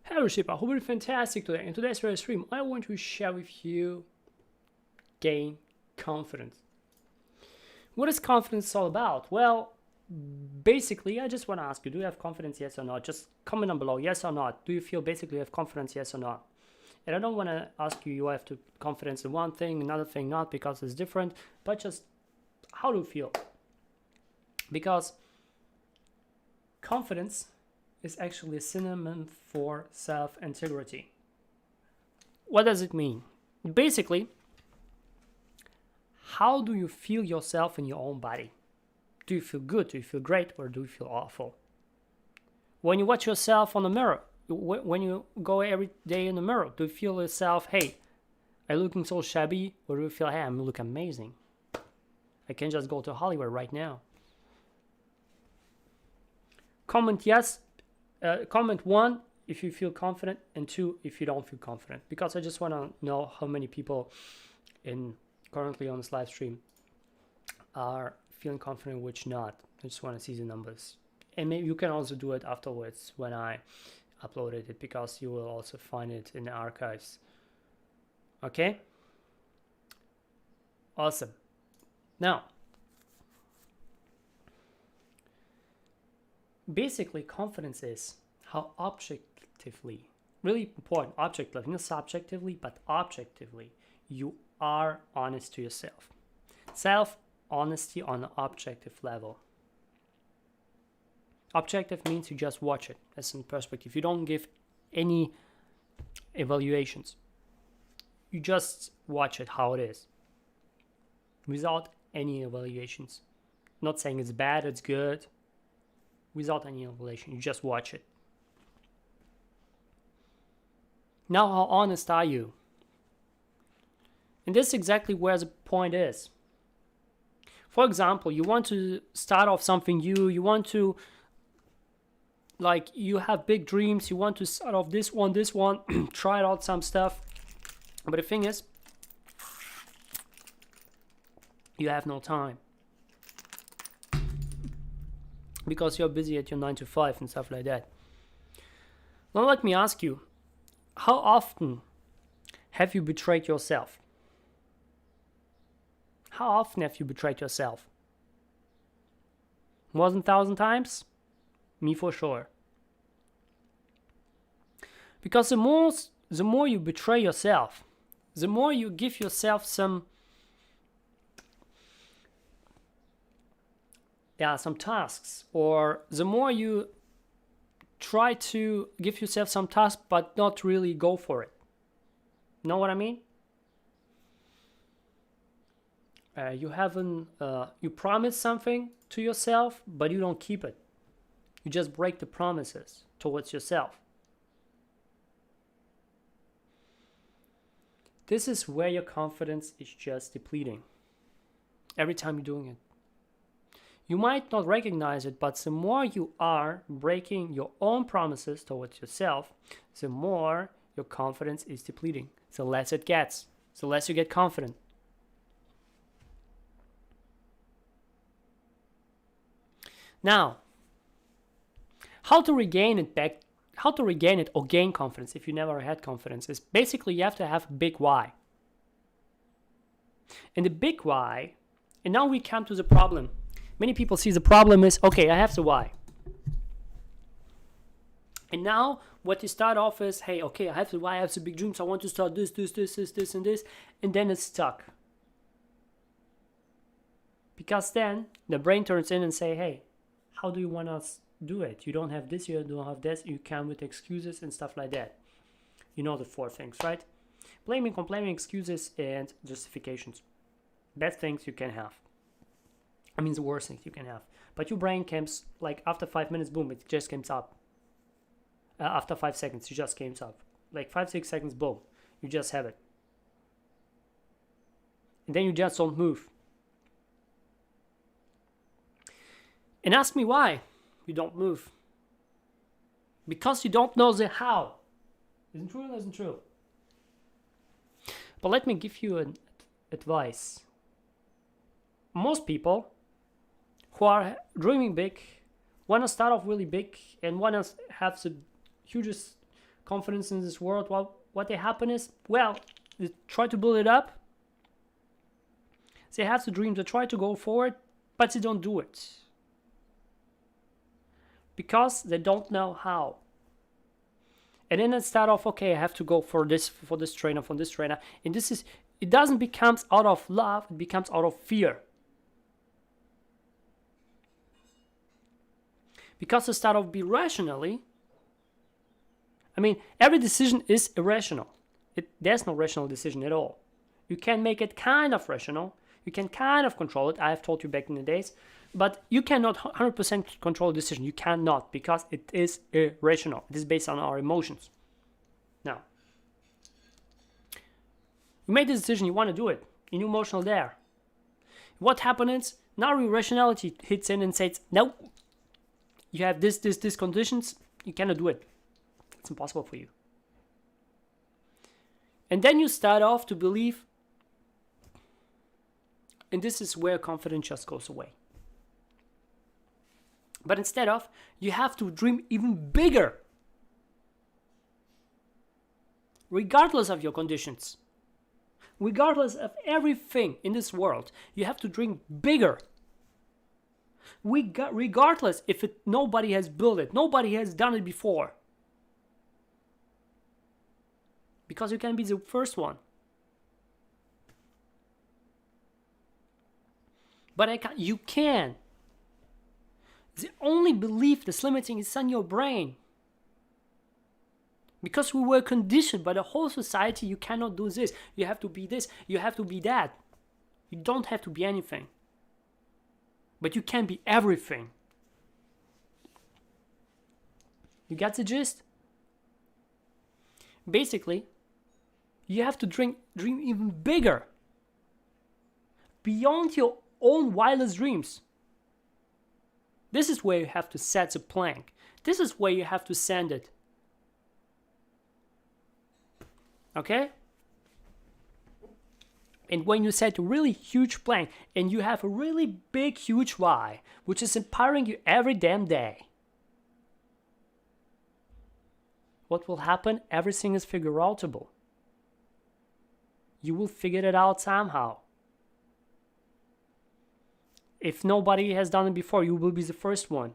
Hello Reshaper, hope you're fantastic today. In today's video stream, I want to share with you gain confidence. What is confidence all about? Well, basically, I just want to ask you, do you have confidence, yes or not? Just comment down below, yes or not. Do you feel basically you have confidence, yes or not? And I don't want to ask you, you have to confidence in one thing, another thing not, because it's different, but just how do you feel? Because confidence is actually a synonym for self-integrity. What does it mean? Basically, how do you feel yourself in your own body? Do you feel good? Do you feel great? Or do you feel awful? When you watch yourself on the mirror, when you go every day in the mirror, do you feel yourself, hey, I'm looking so shabby? Or do you feel, hey, I'm looking amazing? I can just go to Hollywood right now. Comment yes. Comment 1 if you feel confident and 2 if you don't feel confident, because I just want to know how many people currently on this live stream are feeling confident, which not. I just want to see the numbers, and maybe you can also do it afterwards when I uploaded it, because you will also find it in the archives. Okay, awesome. Now, basically, confidence is how objectively, really important, objectively, not subjectively, but objectively, you are honest to yourself. Self-honesty on an objective level. Objective means you just watch it as in perspective. You don't give any evaluations. You just watch it how it is, without any evaluations. Not saying it's bad, it's good. Without any evaluation, you just watch it. Now, how honest are you? And this is exactly where the point is. For example, you want to start off something new, you want to, like, you have big dreams, you want to start off this one, try out some stuff. But the thing is, you have no time, because you're busy at your 9 to 5 and stuff like that. Now let me ask you, how often have you betrayed yourself? How often have you betrayed yourself? More than 1,000 times? Me for sure. Because the more you betray yourself, the more you give yourself some tasks, or the more you try to give yourself some task but not really go for it. Know what I mean? You promise something to yourself, but you don't keep it. You just break the promises towards yourself. This is where your confidence is just depleting every time you're doing it. You might not recognize it, but the more you are breaking your own promises towards yourself, the more your confidence is depleting. The less it gets, the less you get confident. Now, how to regain it or gain confidence if you never had confidence is basically you have to have a big why. And the big why, and now we come to the problem. Many people see the problem is, okay, I have the why. And now what you start off is, hey, okay, I have the why, I have the big dreams, I want to start this, and this, and then it's stuck. Because then the brain turns in and say, hey, how do you want us to do it? You don't have this, you don't have this, you come with excuses and stuff like that. You know the 4 things, right? Blaming, complaining, excuses, and justifications. Best things you can have. I mean, the worst things you can have. But your brain comes, like, after 5 minutes, boom, it just comes up. After 5 seconds, it just comes up. Like 5-6 seconds, boom, you just have it. And then you just don't move. And ask me why you don't move. Because you don't know the how. Isn't true or isn't true? But let me give you an advice. Most people who are dreaming big want to start off really big and want to have the hugest confidence in this world, well, what they happen is, well, they try to build it up. They have the dream, they try to go forward, but they don't do it. Because they don't know how. And then instead of, okay, I have to go for this trainer, for this trainer. And it doesn't become out of love, it becomes out of fear. Because instead of be rationally, every decision is irrational. There's no rational decision at all. You can make it kind of rational. You can kind of control it. I have told you back in the days. But you cannot 100% control a decision. You cannot, because it is irrational. It is based on our emotions. Now, you made this decision, you want to do it. You're emotional there. What happens? Now your rationality hits in and says, no, you have this conditions, you cannot do it. It's impossible for you. And then you start off to believe, and this is where confidence just goes away. But instead of, you have to dream even bigger. Regardless of your conditions. Regardless of everything in this world, you have to dream bigger. Regardless if nobody has built it, nobody has done it before. Because you can be the first one. But you can. The only belief that's limiting is in your brain. Because we were conditioned by the whole society, you cannot do this, you have to be this, you have to be that. You don't have to be anything. But you can be everything. You got the gist? Basically, you have to dream even bigger. Beyond your own wildest dreams. This is where you have to set the plank. This is where you have to send it. Okay? And when you set a really huge plank and you have a really big, huge why, which is empowering you every damn day, what will happen? Everything is figure outable. You will figure it out somehow. If nobody has done it before, you will be the first one.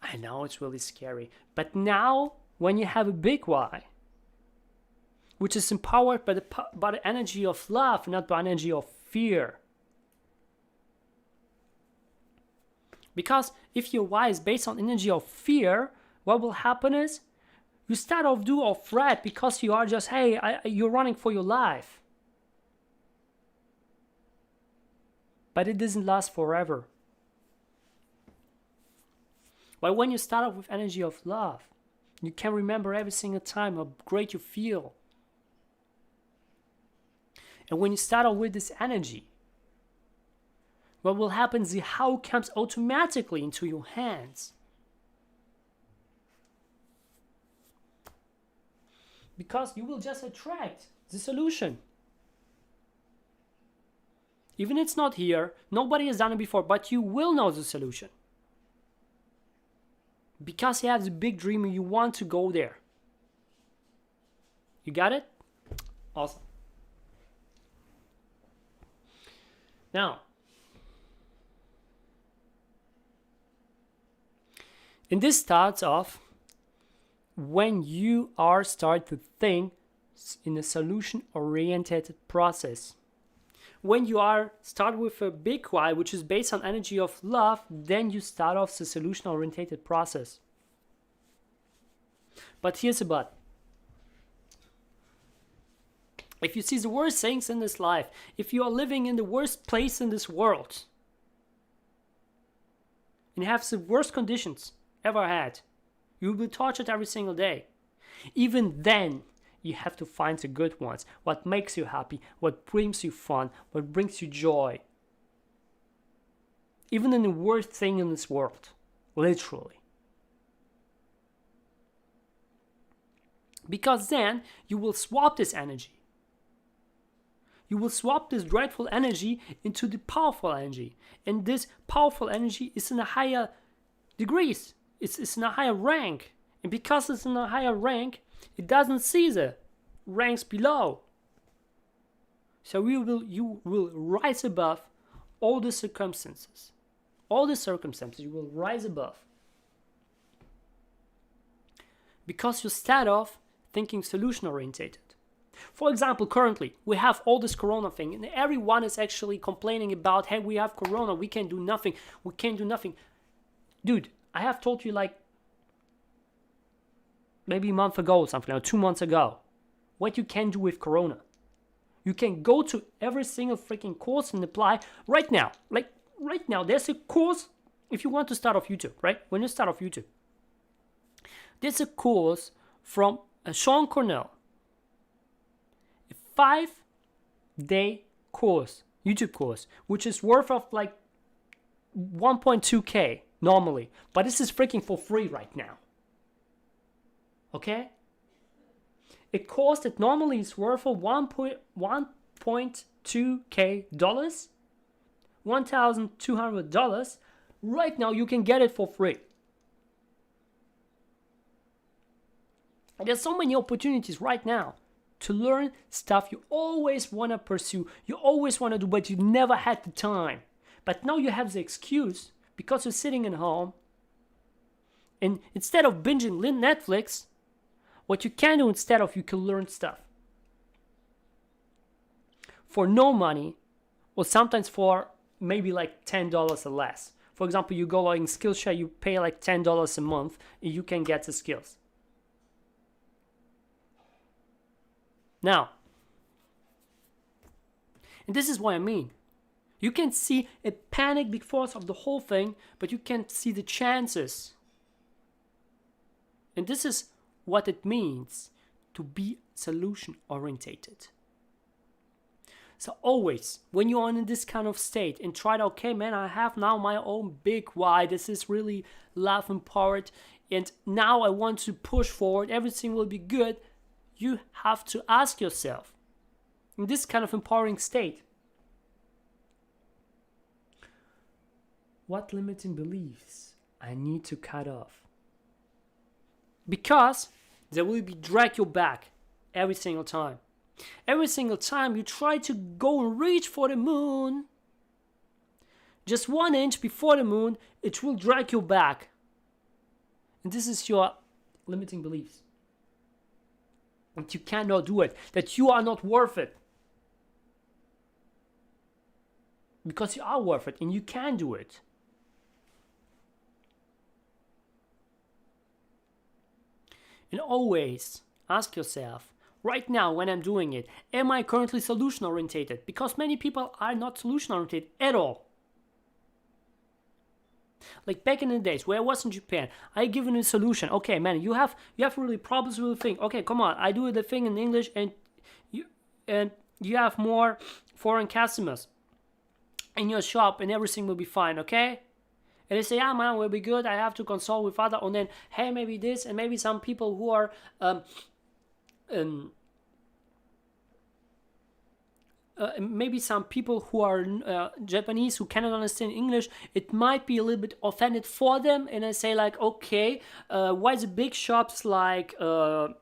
I know it's really scary. But now, when you have a big why, which is empowered by the energy of love, not by energy of fear. Because if your why is based on energy of fear, what will happen is, you start off do or fret because you are just, you're running for your life. But it doesn't last forever. But when you start off with energy of love, you can remember every single time how great you feel. And when you start off with this energy, what will happen is the how comes automatically into your hands. Because you will just attract the solution. Even if it's not here, nobody has done it before, but you will know the solution. Because you have the big dream and you want to go there. You got it? Awesome. Now, and this starts off when you start to think in a solution-oriented process. When you start with a big why, which is based on energy of love, then you start off the solution-oriented process. But here's a but. If you see the worst things in this life, if you are living in the worst place in this world, and have the worst conditions ever had, you will be tortured every single day. Even then, you have to find the good ones. What makes you happy, what brings you fun, what brings you joy. Even in the worst thing in this world, literally. Because then, you will swap this energy. You will swap this dreadful energy into the powerful energy. And this powerful energy is in a higher degrees. It's in a higher rank. And because it's in a higher rank, it doesn't see the ranks below. So you will rise above all the circumstances. All the circumstances you will rise above. Because you start off thinking solution orientated. For example, currently we have all this corona thing and everyone is actually complaining about, hey, we have corona, we can't do nothing, we can't do nothing. Dude, I have told you like maybe a month ago or something, or 2 months ago, what you can do with corona. You can go to every single freaking course and apply right now. Like right now, there's a course if you want to start off YouTube, right? When you start off YouTube, there's a course from Sean Cornell, a 5-day course, YouTube course, which is worth of like 1.2K normally, but this is freaking for free right now. Okay? A course that normally is worth of $1.2K, $1,200. Right now you can get it for free. And there's so many opportunities right now to learn stuff you always want to pursue, you always want to do, but you never had the time. But now you have the excuse because you're sitting at home, and instead of binging Netflix, what you can do instead of, you can learn stuff for no money, or sometimes for maybe like $10 or less. For example, you go like in Skillshare, you pay like $10 a month and you can get the skills. Now, and this is what I mean. You can see a panic because of the whole thing, but you can't see the chances. And this is what it means to be solution orientated. So always, when you're in this kind of state and try to, okay, man, I have now my own big why, this is really love empowered, and now I want to push forward, everything will be good, you have to ask yourself, in this kind of empowering state, what limiting beliefs I need to cut off? Because they will be drag you back every single time. Every single time you try to go and reach for the moon, just 1 inch before the moon, it will drag you back. And this is your limiting beliefs. That you cannot do it, that you are not worth it. Because you are worth it and you can do it. And always ask yourself, right now when I'm doing it, am I currently solution orientated? Because many people are not solution orientated at all. Like back in the days where I was in Japan, I given a solution. Okay, man, you have really problems with the thing. Okay, come on, I do the thing in English, and you have more foreign customers in your shop, and everything will be fine. Okay. And they say, yeah, man, will be good. I have to consult with other, and then, hey, maybe this, and maybe some people who are maybe some people who are Japanese who cannot understand English, it might be a little bit offended for them. And I say like, okay, why the big shops like the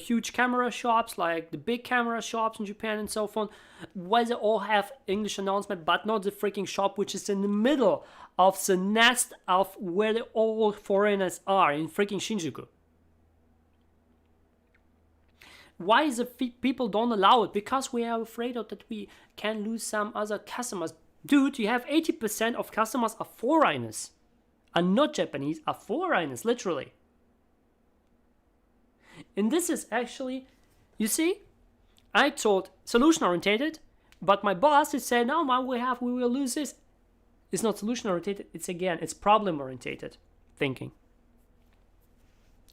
huge camera shops, like the big camera shops in Japan and so on, why they all have English announcement, but not the freaking shop which is in the middle of the nest of where the all foreigners are in freaking Shinjuku? Why is the people don't allow it? Because we are afraid of that we can lose some other customers. Dude, you have 80% of customers are foreigners, are not Japanese, are foreigners, literally. And this is actually, you see, I told solution orientated, but my boss is saying, no, man, we will lose this. It's not solution orientated. It's problem orientated thinking.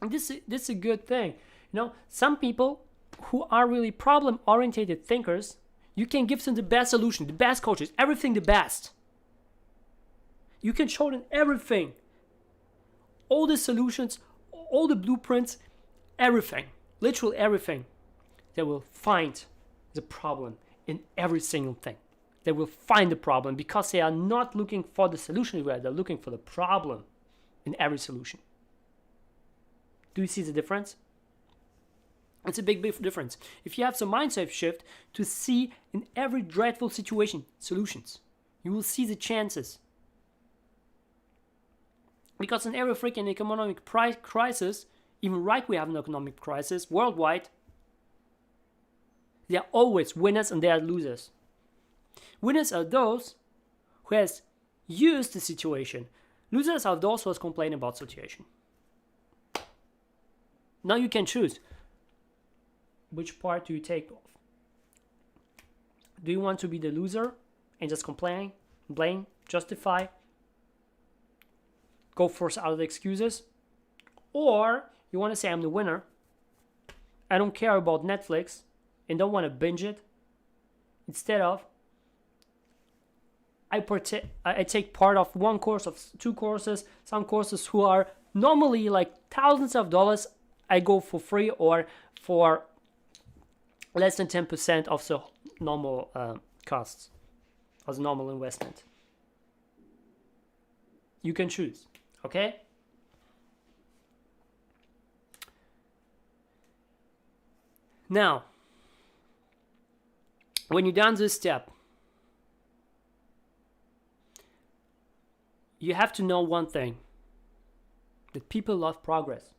And this is a good thing. You know, some people who are really problem orientated thinkers, you can give them the best solution, the best coaches, everything the best. You can show them everything, all the solutions, all the blueprints, everything, literally everything. They will find the problem in every single thing. They will find the problem because they are not looking for the solution, they're looking for the problem in every solution. Do you see the difference? It's a big difference. If you have some mindset shift to see in every dreadful situation solutions, you will see the chances. Because in every freaking economic crisis, even right we have an economic crisis worldwide, there are always winners and there are losers. Winners are those who has used the situation. Losers are those who has complained about the situation. Now you can choose. Which part do you take off? Do you want to be the loser and just complain, blame, justify, go for other excuses? Or you want to say, I'm the winner, I don't care about Netflix and don't want to binge it. Instead of, I take part of one course, of two courses, some courses who are normally like thousands of dollars, I go for free or for less than 10% of the normal costs, of the normal investment. You can choose, okay? Now, when you've done this step, you have to know one thing, that people love progress.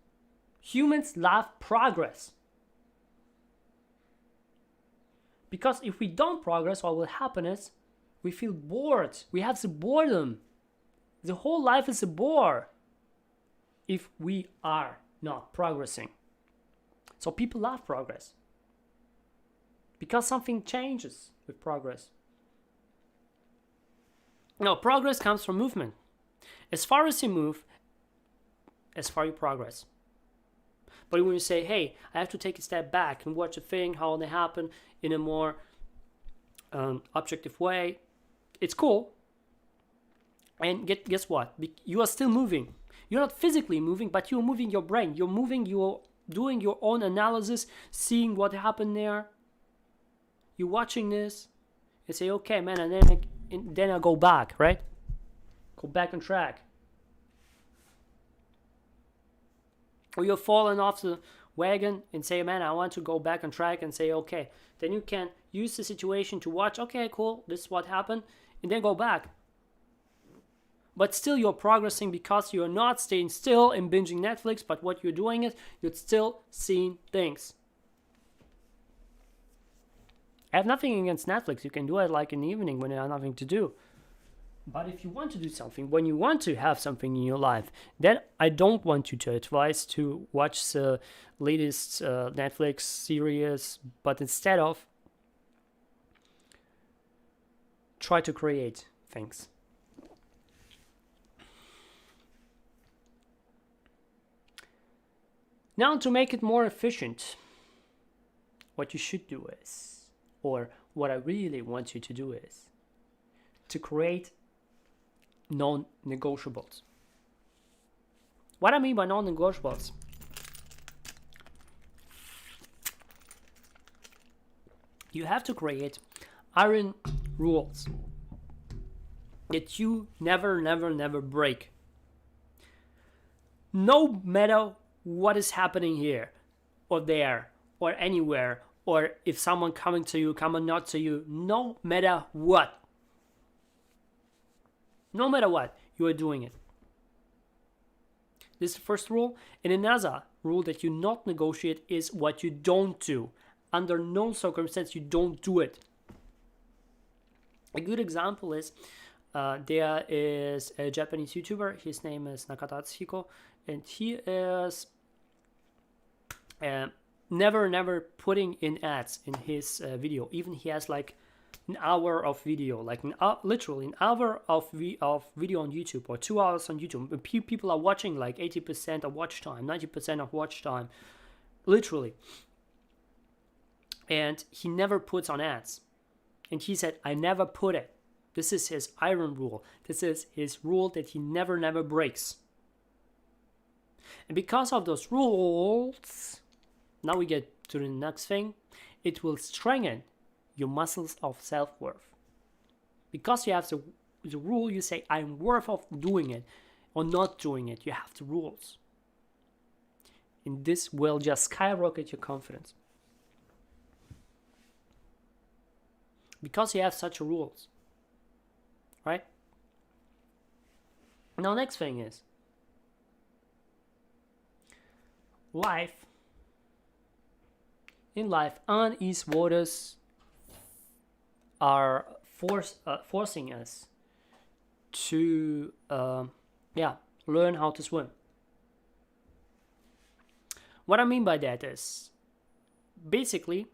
Humans love progress. Because if we don't progress, what will happen is we feel bored. We have the boredom. The whole life is a bore if we are not progressing. So people love progress. Because something changes with progress. Now, progress comes from movement. As far as you move, as far you progress. But when you say, hey, I have to take a step back and watch a thing, how they happen in a more objective way, it's cool. And guess what? You are still moving. You're not physically moving, but you're moving your brain. You're moving, you're doing your own analysis, seeing what happened there. You're watching this. You say, okay, man, and then I go back, right? Go back on track. Or you're falling off the wagon and say, man, I want to go back on track and say, okay. Then you can use the situation to watch, okay, cool, this is what happened, and then go back. But still you're progressing because you're not staying still and binging Netflix, but what you're doing is you're still seeing things. I have nothing against Netflix. You can do it like in the evening when you have nothing to do. But if you want to do something, when you want to have something in your life, then I don't want you to advise to watch the latest Netflix series, but instead of try to create things. Now, to make it more efficient, what you should do is, or what I really want you to do is, to create non-negotiables. What I mean by non-negotiables, you have to create iron rules that you never break. No matter what is happening here or there or anywhere, or if someone coming to you, coming not to you, no matter what. No matter what, you are doing it. This is the first rule. And another rule that you not negotiate is what you don't do. Under no circumstance you don't do it. A good example is there is a Japanese YouTuber. His name is Nakata Atsuhiko, and he is never putting in ads in his video. Even he has like an hour of video, like literally an hour of video on YouTube, or 2 hours on YouTube. People are watching like 80% of watch time, 90% of watch time, literally. And he never puts on ads. And he said, I never put it. This is his iron rule. This is his rule that he never breaks. And because of those rules, now we get to the next thing. It will strengthen your muscles of self-worth. Because you have the rule, you say, I'm worth of doing it or not doing it. You have the rules. And this will just skyrocket your confidence. Because you have such rules. Right? Now, next thing is, in life, uneasy waters are forcing us to learn how to swim. What I mean by that is, basically,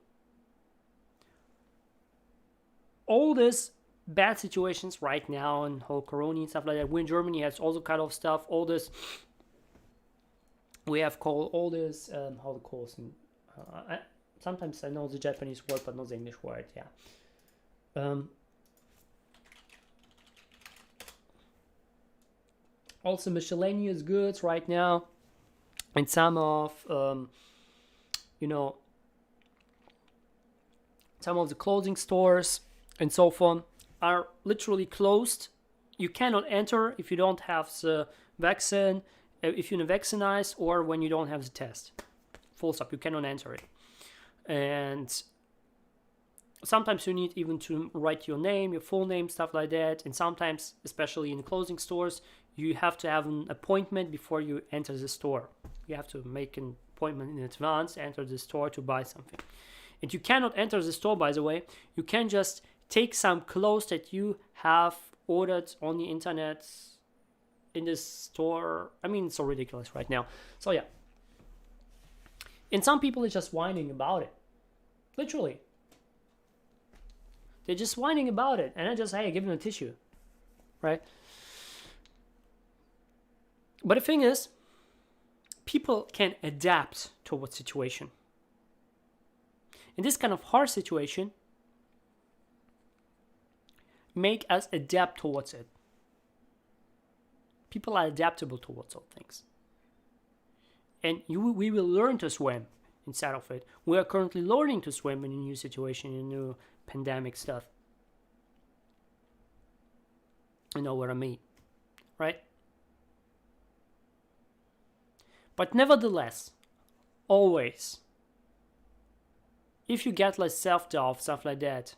all these bad situations right now and whole corona and stuff like that. We in Germany has also kind of stuff. All this we have called all this how to call it. Sometimes I know the Japanese word, but not the English word. Yeah. Also miscellaneous goods right now, and some of some of the clothing stores and so on are literally closed. You cannot enter if you don't have the vaccine, if you're not vaccinated, or when you don't have the test. Full stop. You cannot enter it. And sometimes you need even to write your name, your full name, stuff like that. And sometimes, especially in the clothing stores, you have to have an appointment before you enter the store. You have to make an appointment in advance, enter the store to buy something. And you cannot enter the store, by the way. You can just take some clothes that you have ordered on the internet in this store. I mean, it's so ridiculous right now. So yeah. And some people are just whining about it. Literally. They're just whining about it. And I just, hey, give them a tissue. Right? But the thing is, people can adapt to what situation. In this kind of hard situation, make us adapt towards it. People are adaptable towards all things. And we will learn to swim inside of it. We are currently learning to swim in a new situation, in a new pandemic stuff. You know what I mean, right? But nevertheless, always, if you get like self-doubt, stuff like that,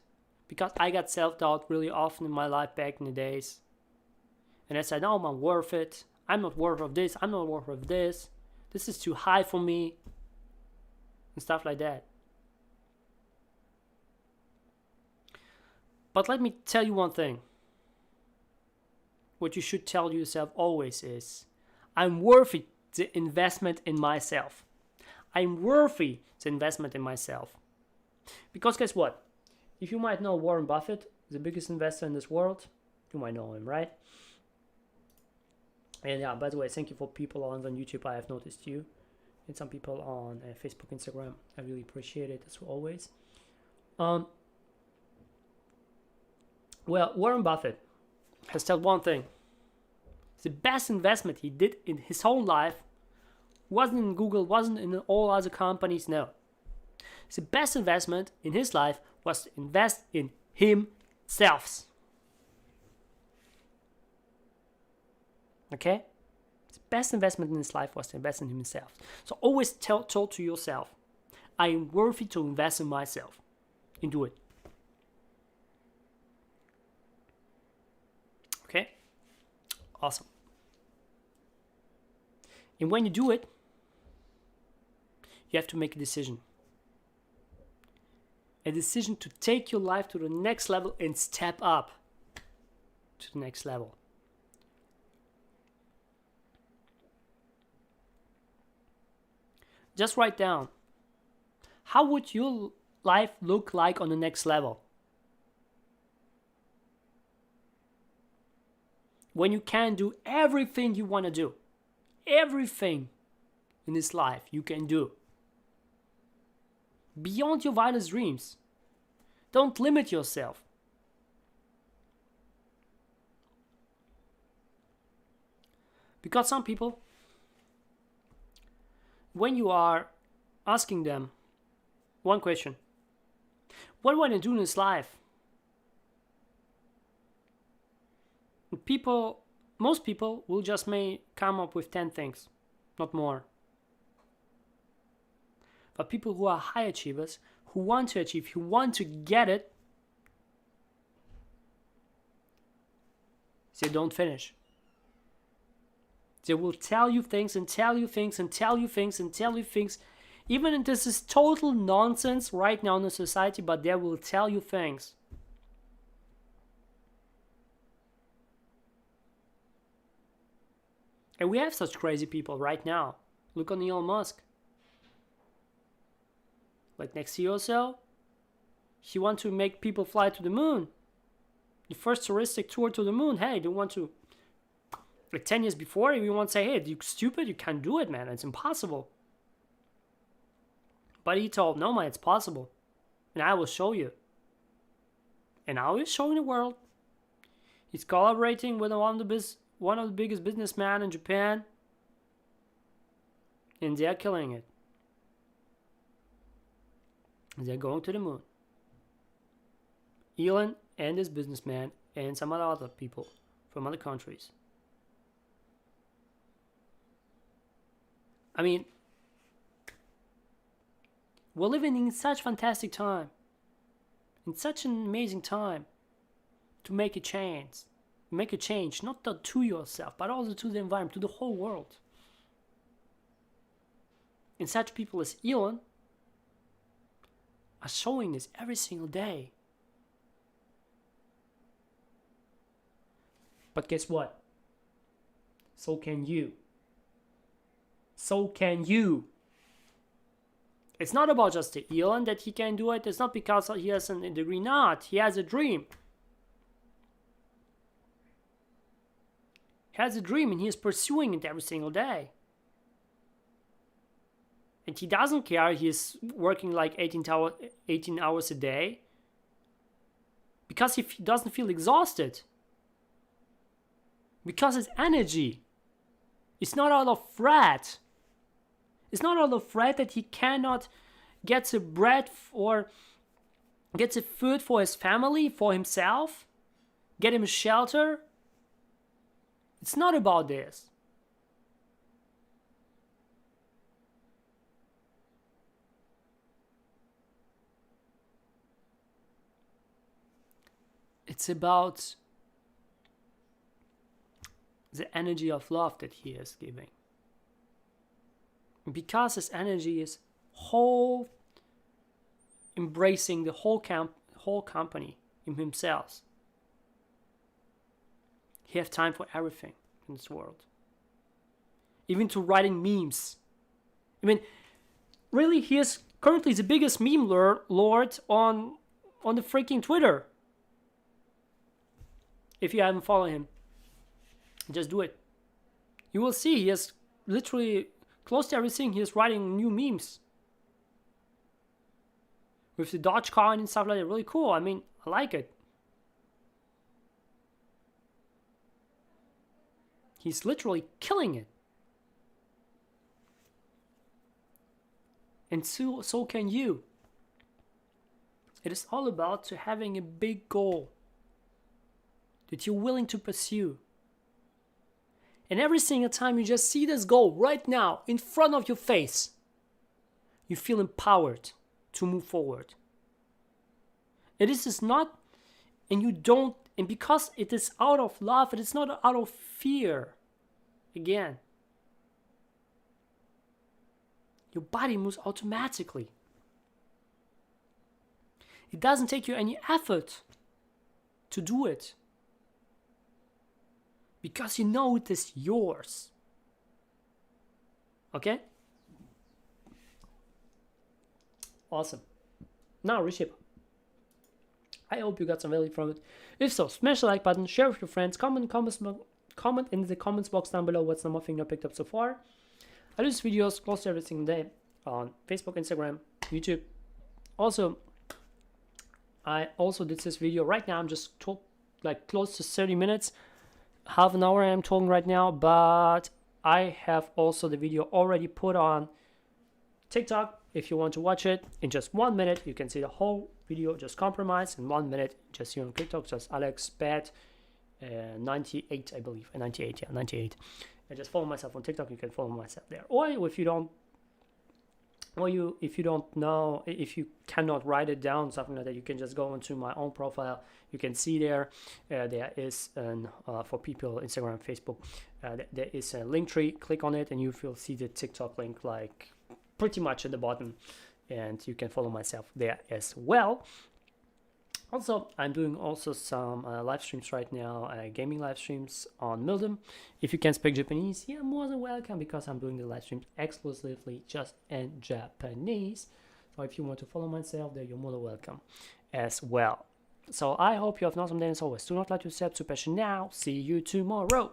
because I got self-doubt really often in my life back in the days. And I said, no, I'm not worth it. I'm not worth of this. I'm not worth of this. This is too high for me. And stuff like that. But let me tell you one thing. What you should tell yourself always is, I'm worthy the investment in myself. I'm worthy the investment in myself. Because guess what? If you might know Warren Buffett, the biggest investor in this world, you might know him, right? And yeah, by the way, thank you for people on YouTube. I have noticed you. And some people on Facebook, Instagram. I really appreciate it as always. Well, Warren Buffett has told one thing. The best investment he did in his whole life wasn't in Google, wasn't in all other companies, no. The best investment in his life was to invest in himself. Okay? The best investment in his life was to invest in himself. So always tell to yourself, I am worthy to invest in myself. And do it. Okay? Awesome. And when you do it, you have to make a decision. A decision to take your life to the next level and step up to the next level. Just write down, how would your life look like on the next level? When you can do everything you want to do. Everything in this life you can do. Beyond your wildest dreams. Don't limit yourself. Because some people, when you are asking them one question, what do I want to do in this life? Most people will just may come up with 10 things, not more. For people who are high achievers, who want to achieve, who want to get it, they don't finish. They will tell you things and tell you things and tell you things and tell you things. Even if this is total nonsense right now in the society, but they will tell you things. And we have such crazy people right now. Look on Elon Musk. Like next year or so, he wants to make people fly to the moon. The first touristic tour to the moon. Hey, do you want to? Like 10 years before, everyone say, hey, you stupid, you can't do it, man. It's impossible. But he told, no, man, it's possible. And I will show you. And now he's showing the world. He's collaborating with one of the biggest businessmen in Japan. And they're killing it. They're going to the moon. Elon and his businessman and some other people from other countries. I mean, we're living in such fantastic time. In such an amazing time to make a change. Make a change, not to yourself, but also to the environment, to the whole world. And such people as Elon are showing this every single day. But guess what? So can you. So can you. It's not about just the Elon that he can do it. It's not because he has a degree. Not. He has a dream. He has a dream and he is pursuing it every single day. And he doesn't care. He's working like 18 hours a day. Because if he doesn't feel exhausted. Because his energy. It's not out of threat. It's not out of threat that he cannot get the bread or get the food for his family, for himself. Get him shelter. It's not about this. It's about the energy of love that he is giving. Because his energy is whole, embracing the whole company in himself. He has time for everything in this world. Even to writing memes. I mean, really, he is currently the biggest meme lord on the freaking Twitter. If you haven't followed him, just do it. You will see he has literally close to everything. He is writing new memes with the Dogecoin and stuff like that. Really cool. I mean, I like it. He's literally killing it. And so can you. It is all about having a big goal that you're willing to pursue. And every single time you just see this goal right now in front of your face, you feel empowered to move forward. And this is not, and because it is out of love, it is not out of fear. Again, your body moves automatically. It doesn't take you any effort to do it. Because you know it is yours. Okay? Awesome. Now, reshaper. I hope you got some value from it. If so, smash the like button, share with your friends, comment in the comments box down below what's the one thing I picked up so far. I do these videos close to every single day on Facebook, Instagram, YouTube. Also, I also did this video right now. I'm just close to 30 minutes. Half an hour I'm talking right now, but I have also the video already put on TikTok. If you want to watch it in just 1 minute, you can see the whole video just compromised in 1 minute. Just here on TikTok, just alexspaet 98, I believe, 98, yeah, 98. And just follow myself on TikTok. You can follow myself there. Or if you don't or if you don't know, if you cannot write it down, something like that, you can just go into my own profile. You can see there is an for people Instagram, Facebook, there is a link tree. Click on it and you will see the TikTok link like pretty much at the bottom, and you can follow myself there as well. Also, I'm doing also some live streams right now, gaming live streams on Mildem. If you can speak Japanese, you're more than welcome, because I'm doing the live streams exclusively just in Japanese. So if you want to follow myself there, you're more than welcome as well. So I hope you have an awesome day, as always. Do not let yourself to passion now. See you tomorrow.